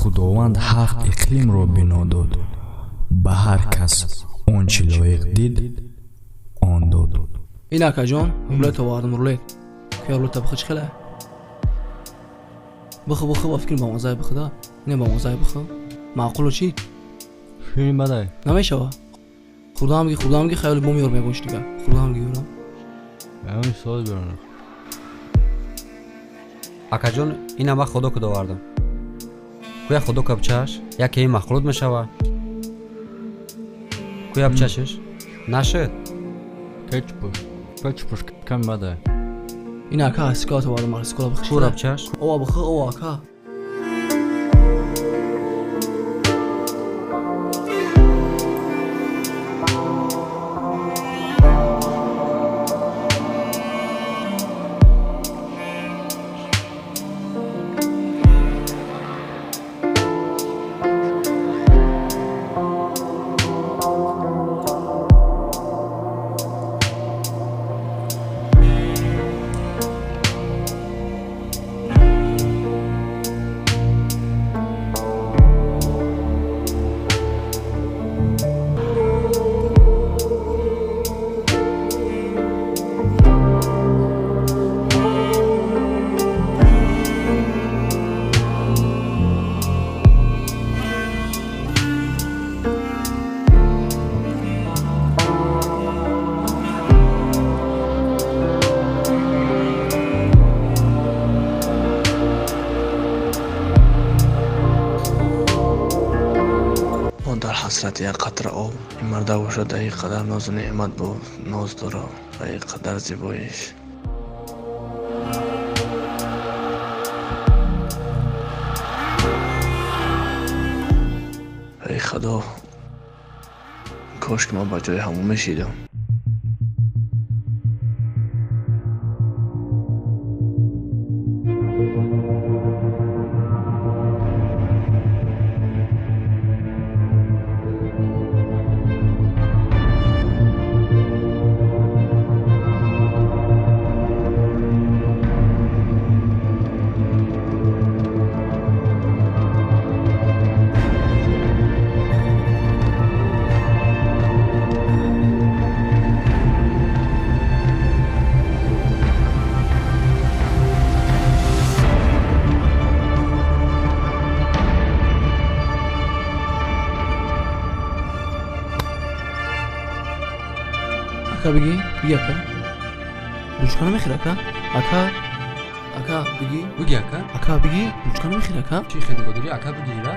خداوند 7 اقلیم را بنا داد، به هر کس آنچه لایق دید آن داد. این اکا جان رولت آوردم. رولت که رولت بخو چخله بخو با فکر با مزای بخدا نه با مزای بخو معقولو چی شیرین بده نمیشه خدا میگه خیلی بوم یور میگوش دیگه. خدا میگه یورم همین سوال برونه. اکا جان این همه خدا کد آوردم. کویا خدا کبچش یکی این مخلوط میشوه. کویا بچشش نشد. کچ پوش کم بده. این اکا اسکات آوردم مال اسکولا بخش کورا بچش او بخو او اکا در حسرت یک قطره آب این مرده باشد. ای قدر ناز و نعمت با ناز داره، ای قدر زیباییش. ای خدا کاش که من با جای همون میشیدم. اکا بگی اکا روشکانه میخیر اکا بگی اکا اکا بگی روشکانه میخیر اکا چی خیلی بداری اکا بگی را.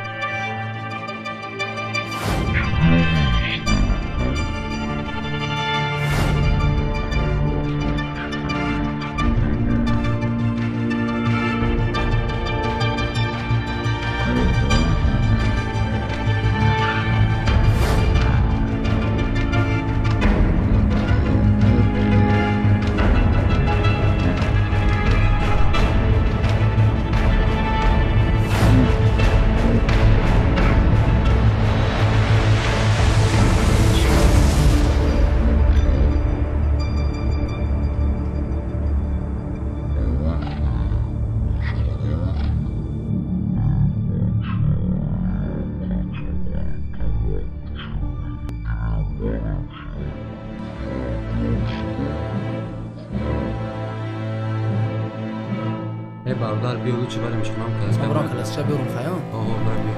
ای برادر بیا او چی برای میشکنم کلاس برام کلاس چه بیارم خیام برای بیا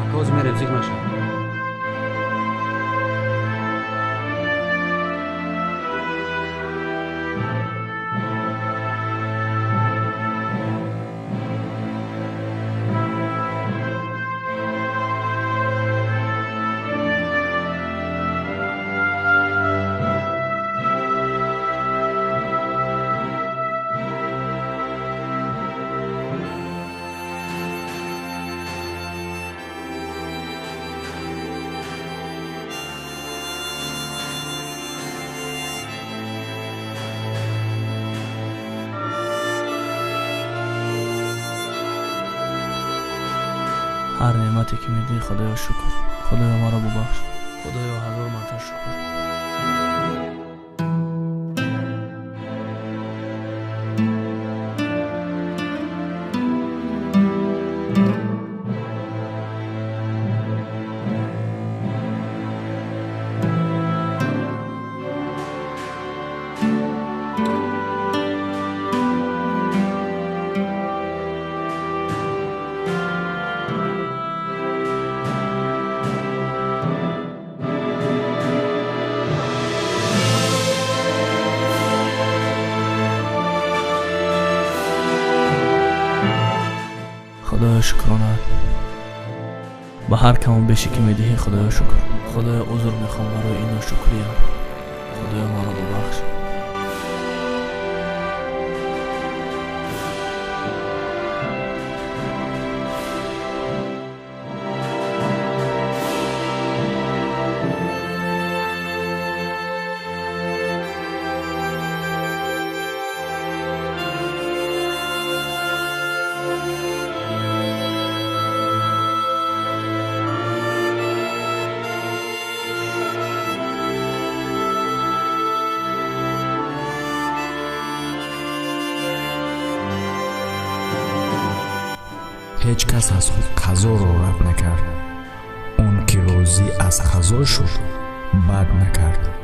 اکا از میره فکر نشد. هر نعمتی که میدی خدایا شکر. خدایا ما را ببخش. خدایا هزار مرتبه شکر. میماند. به هر کم بیشی که میدهی خدایا شکر. خدایا عذر میخوام برای این ناشکریم. خدایا ما را ببخش. هیچ کس از خود قضا را رد نکرد. اون که راضی از قضا شد بد نکرد.